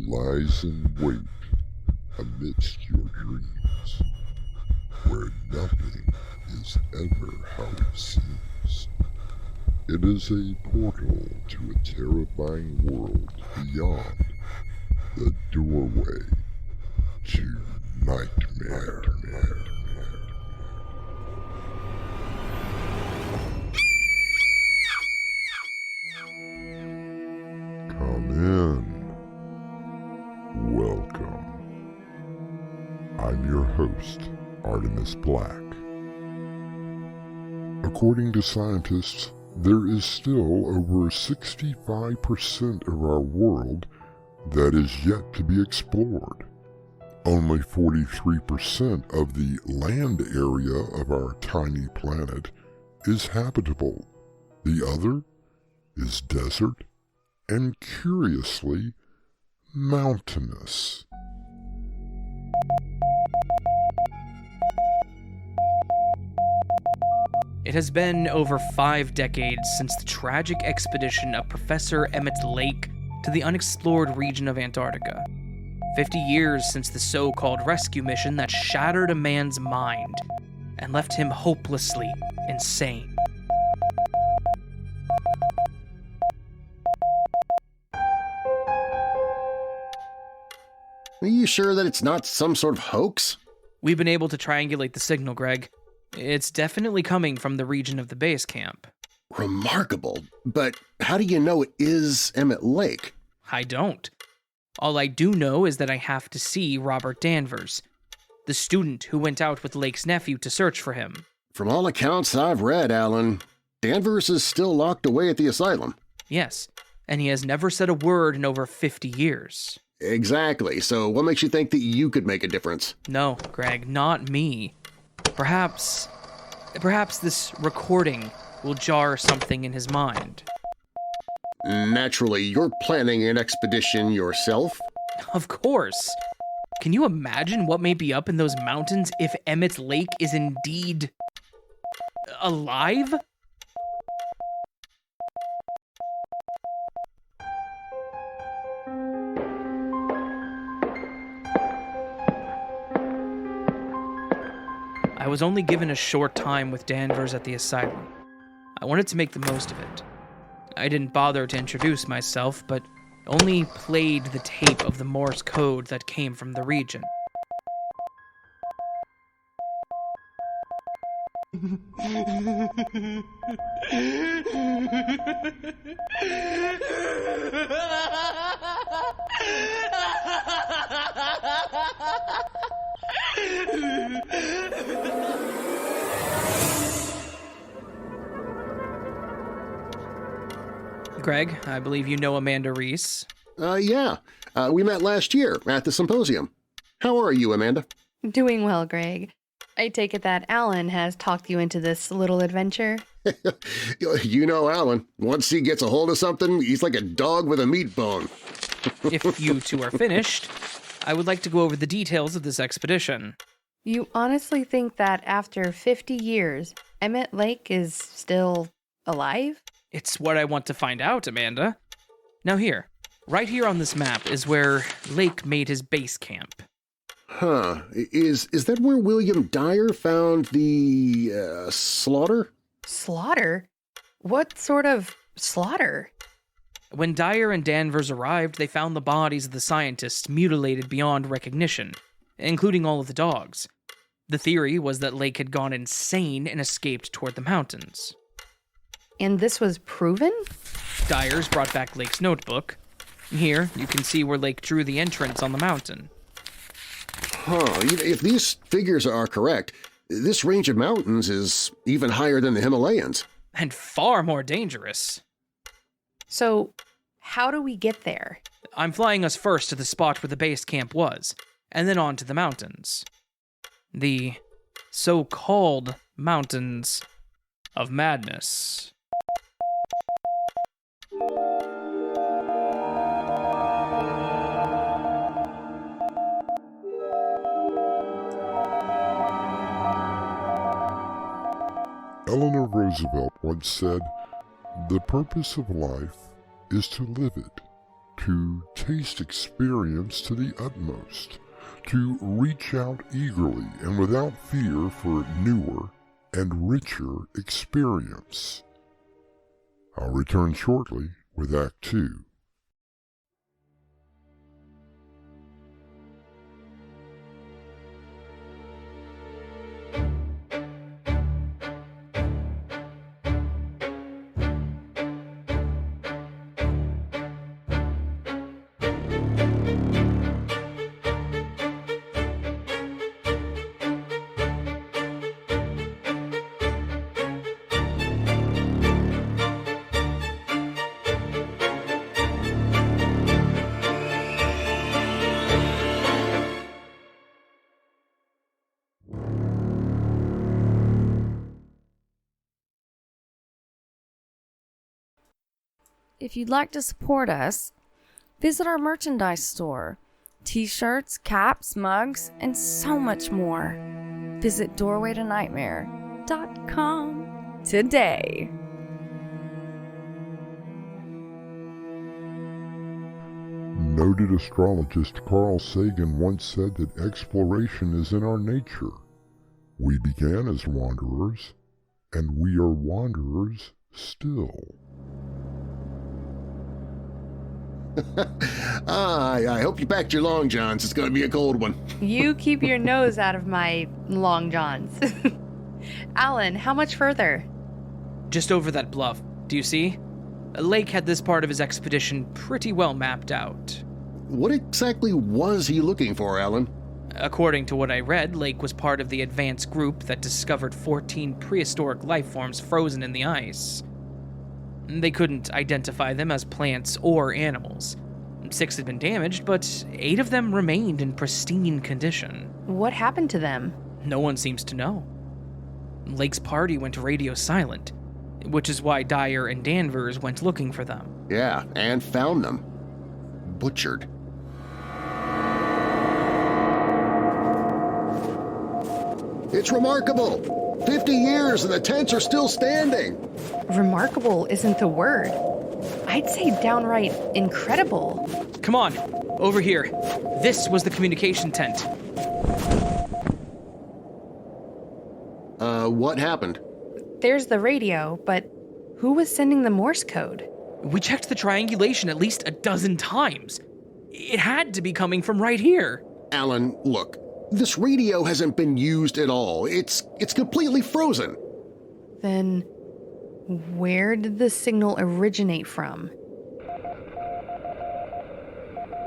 lies in wait amidst your dreams, where nothing is ever how it seems. It is a portal to a terrifying world beyond the doorway to nightmare. Come in. Welcome. I'm your host, Artemis Black. According to scientists, there is still over 65% of our world that is yet to be explored. Only 43% of the land area of our tiny planet is habitable. The other is desert and, curiously, mountainous. It has been over 5 decades since the tragic expedition of Professor Emmett Lake to the unexplored region of Antarctica. 50 years since the so-called rescue mission that shattered a man's mind and left him hopelessly insane. Are you sure that it's not some sort of hoax? We've been able to triangulate the signal, Greg. It's definitely coming from the region of the base camp. Remarkable. But how do you know it is Emmett Lake? I don't. All I do know is that I have to see Robert Danvers, the student who went out with Lake's nephew to search for him. From all accounts I've read, Alan, Danvers is still locked away at the asylum. Yes, and he has never said a word in over 50 years. Exactly, so what makes you think that you could make a difference? No, Greg, not me. Perhaps this recording will jar something in his mind. Naturally, you're planning an expedition yourself? Of course. Can you imagine what may be up in those mountains if Emmett Lake is indeed alive? I was only given a short time with Danvers at the asylum. I wanted to make the most of it. I didn't bother to introduce myself, but only played the tape of the Morse code that came from the region. Greg, I believe you know Amanda Reese. Yeah. We met last year at the symposium. How are you, Amanda? Doing well, Greg. I take it that Alan has talked you into this little adventure? You know Alan. Once he gets a hold of something, he's like a dog with a meat bone. If you two are finished, I would like to go over the details of this expedition. You honestly think that after 50 years, Emmett Lake is still alive? It's what I want to find out, Amanda. Now here, right here on this map is where Lake made his base camp. Huh. Is that where William Dyer found the, slaughter? Slaughter? What sort of slaughter? When Dyer and Danvers arrived, they found the bodies of the scientists mutilated beyond recognition, including all of the dogs. The theory was that Lake had gone insane and escaped toward the mountains. And this was proven? Dyers brought back Lake's notebook. Here, you can see where Lake drew the entrance on the mountain. Huh. If these figures are correct, this range of mountains is even higher than the Himalayas. And far more dangerous. So, how do we get there? I'm flying us first to the spot where the base camp was, and then on to the mountains. The so-called Mountains of Madness. Eleanor Roosevelt once said, "The purpose of life is to live it." to taste experience to the utmost, to reach out eagerly and without fear for newer and richer experience. I'll return shortly with Act 2. If you'd like to support us, visit our merchandise store. T-shirts, caps, mugs, and so much more. Visit doorwaytonightmare.com today. Noted astrologist Carl Sagan once said that exploration is in our nature. We began as wanderers, and we are wanderers still. I hope you packed your long johns. It's going to be a cold one. You keep your nose out of my long johns. Alan, how much further? Just over that bluff. Do you see? Lake had this part of his expedition pretty well mapped out. What exactly was he looking for, Alan? According to what I read, Lake was part of the advanced group that discovered 14 prehistoric life forms frozen in the ice. They couldn't identify them as plants or animals. 6 had been damaged, but 8 of them remained in pristine condition. What happened to them? No one seems to know. Lake's party went radio silent, which is why Dyer and Danvers went looking for them. Yeah, and found them. Butchered. It's remarkable! 50 years and the tents are still standing! Remarkable isn't the word. I'd say downright incredible. Come on, over here. This was the communication tent. What happened? There's the radio, but who was sending the Morse code? We checked the triangulation at least a dozen times. It had to be coming from right here. Alan, look. This radio hasn't been used at all. It's completely frozen. Then where did the signal originate from?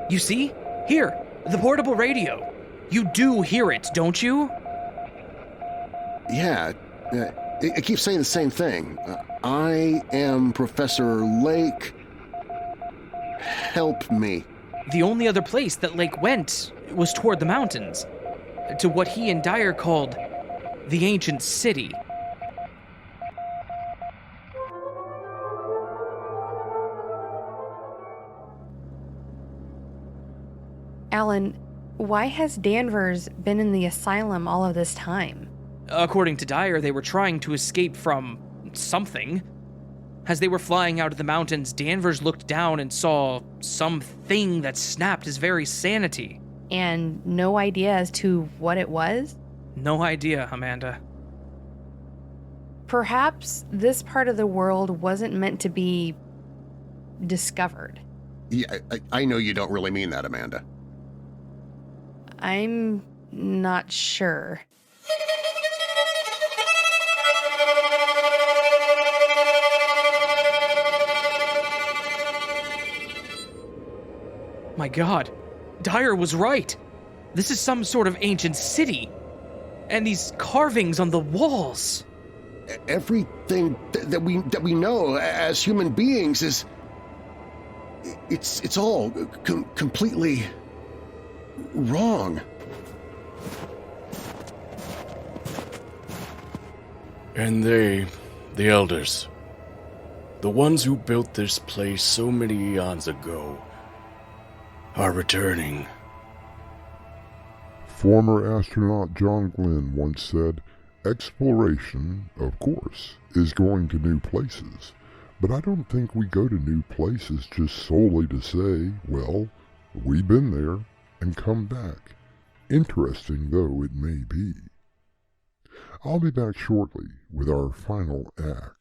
You see? Here, the portable radio. You do hear it, don't you? Yeah, it keeps saying the same thing. I am Professor Lake. Help me. The only other place that Lake went was toward the mountains, to what he and Dyer called the ancient city. Alan, why has Danvers been in the asylum all of this time? According to Dyer, they were trying to escape from something. As they were flying out of the mountains, Danvers looked down and saw something that snapped his very sanity. And no idea as to what it was? No idea, Amanda. Perhaps this part of the world wasn't meant to be discovered. Yeah, I know you don't really mean that, Amanda. I'm not sure. My God, Dyer was right. This is some sort of ancient city. And these carvings on the walls. Everything that we know as human beings is... It's all completely wrong. And they, the elders, the ones who built this place so many eons ago, are returning. Former astronaut John Glenn once said, "Exploration, of course, is going to new places, But I don't think we go to new places just solely to say, well, we've been there, and come back, interesting though it may be. I'll be back shortly with our final act.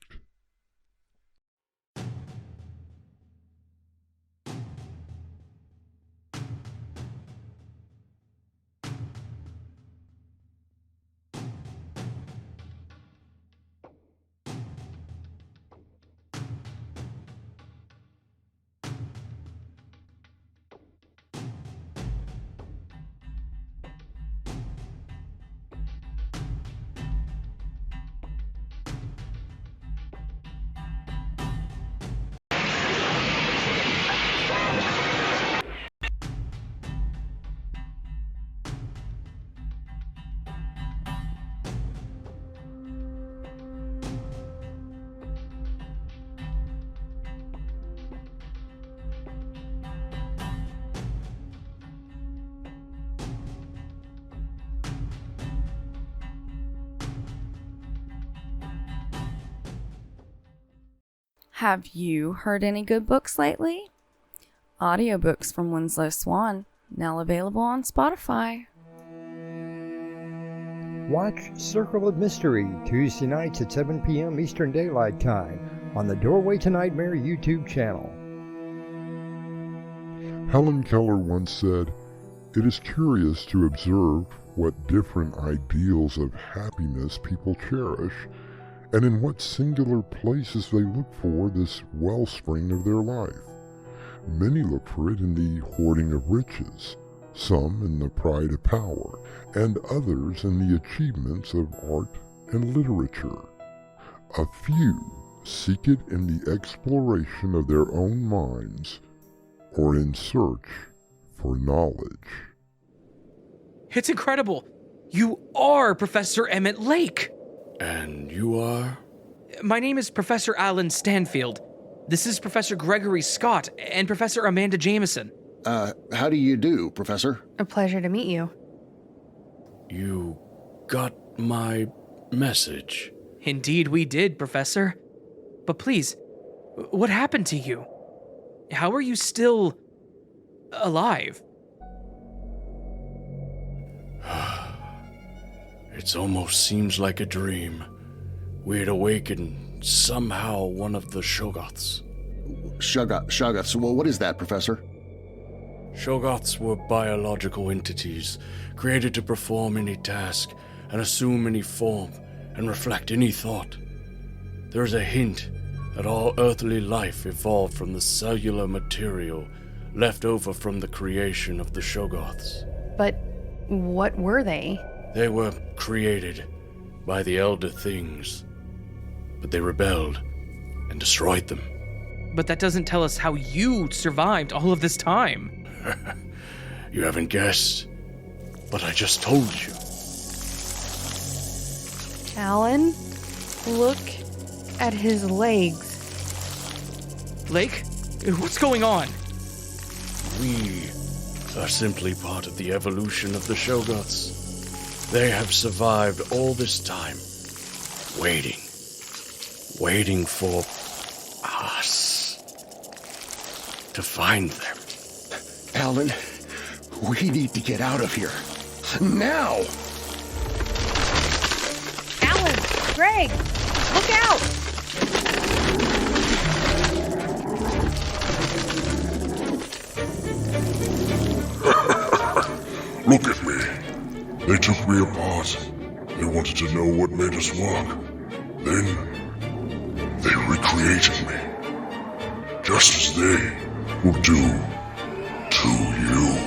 Have you heard any good books lately? Audiobooks from Winslow Swan, now available on Spotify. Watch Circle of Mystery Tuesday nights at 7 p.m. Eastern Daylight Time on the Doorway to Nightmare YouTube channel. Helen Keller once said, "It is curious to observe what different ideals of happiness people cherish, and in what singular places they look for this wellspring of their life. Many look for it in the hoarding of riches, some in the pride of power, and others in the achievements of art and literature. A few seek it in the exploration of their own minds, or in search for knowledge." It's incredible! You are Professor Emmett Lake! And you are? My name is Professor Alan Stanfield. This is Professor Gregory Scott and Professor Amanda Jameson. How do you do, Professor? A pleasure to meet you. You got my message. Indeed we did, Professor. But please, what happened to you? How are you still alive? It almost seems like a dream. We'd awakened somehow one of the Shoggoths. Shoggoths. Well, what is that, Professor? Shoggoths were biological entities created to perform any task and assume any form and reflect any thought. There is a hint that all earthly life evolved from the cellular material left over from the creation of the Shoggoths. But what were they? They were created by the Elder Things, but they rebelled and destroyed them. But that doesn't tell us how you survived all of this time. You haven't guessed, but I just told you. Alan, look at his legs. Lake, what's going on? We are simply part of the evolution of the Shoggoths. They have survived all this time, waiting for us to find them. Alan, we need to get out of here. Now! Alan! Greg! Look out! Look at me. They took me apart. They wanted to know what made us work. Then, they recreated me. Just as they will do to you.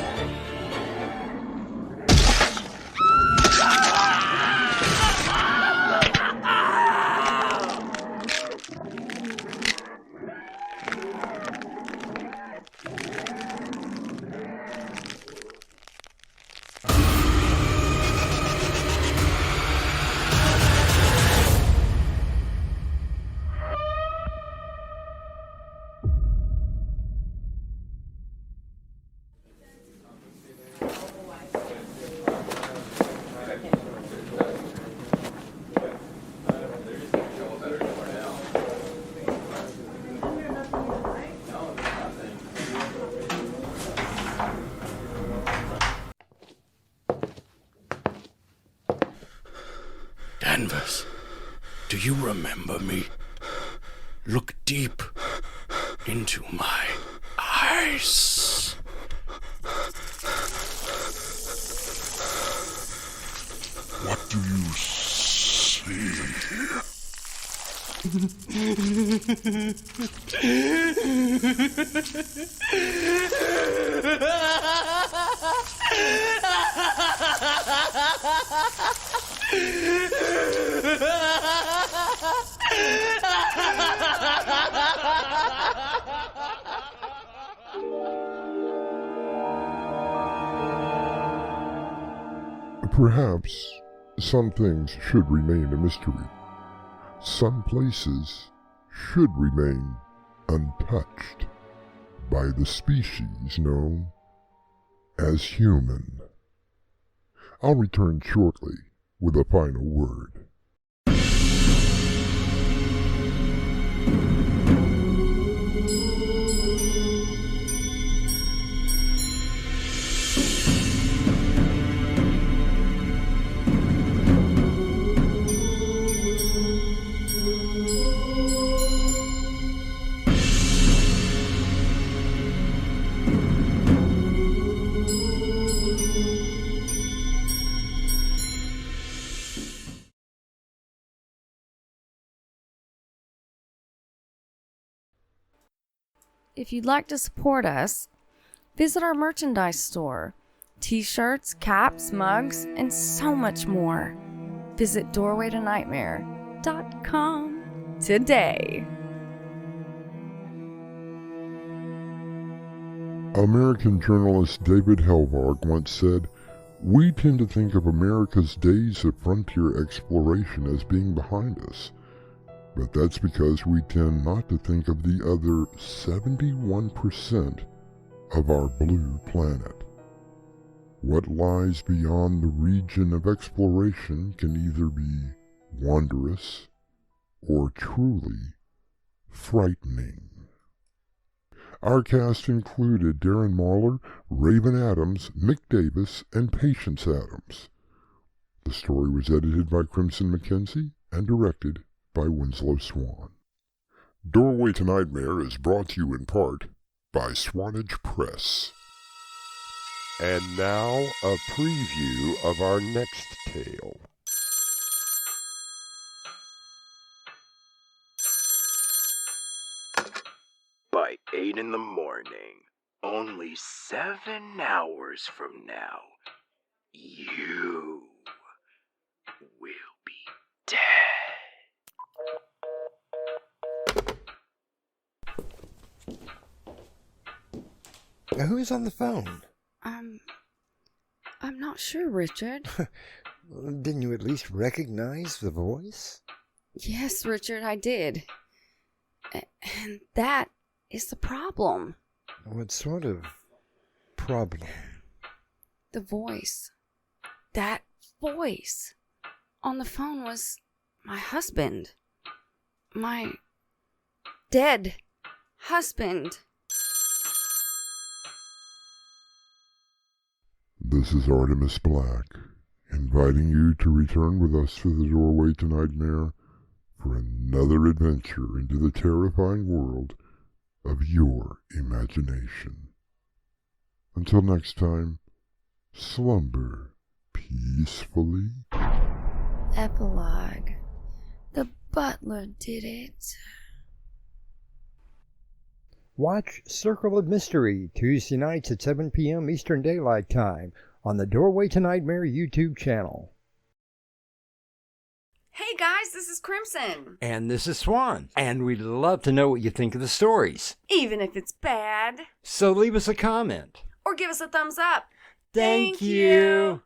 Danvers, do you remember me? Look deep into my eyes. What do you see? Perhaps some things should remain a mystery. Some places should remain untouched by the species known as human. I'll return shortly with a final word. If you'd like to support us, visit our merchandise store. T-shirts, caps, mugs, and so much more. Visit doorwaytonightmare.com today. American journalist David Helvarg once said, "We tend to think of America's days of frontier exploration as being behind us. But that's because we tend not to think of the other 71% of our blue planet. What lies beyond the region of exploration can either be wondrous or truly frightening." Our cast included Darren Marlar, Raven Adams, Mick Davis, and Patience Adams. The story was edited by Crimson McKenzie and directed by Winslow Swan. Doorway to Nightmare is brought to you in part by Swanage Press. And now, a preview of our next tale. By 8 in the morning, only 7 hours from now, you will be dead. Who's on the phone? I'm not sure, Richard. Didn't you at least recognize the voice? Yes, Richard, I did. And that is the problem. What sort of problem? The voice. That voice on the phone was my husband. My dead husband. This is Artemis Black, inviting you to return with us to the Doorway to Nightmare for another adventure into the terrifying world of your imagination. Until next time, slumber peacefully. Epilogue. The butler did it. Watch Circle of Mystery Tuesday nights at 7 p.m. Eastern Daylight Time on the Doorway to Nightmare YouTube channel. Hey guys, this is Crimson. And this is Swan. And we'd love to know what you think of the stories. Even if it's bad. So leave us a comment. Or give us a thumbs up. Thank you.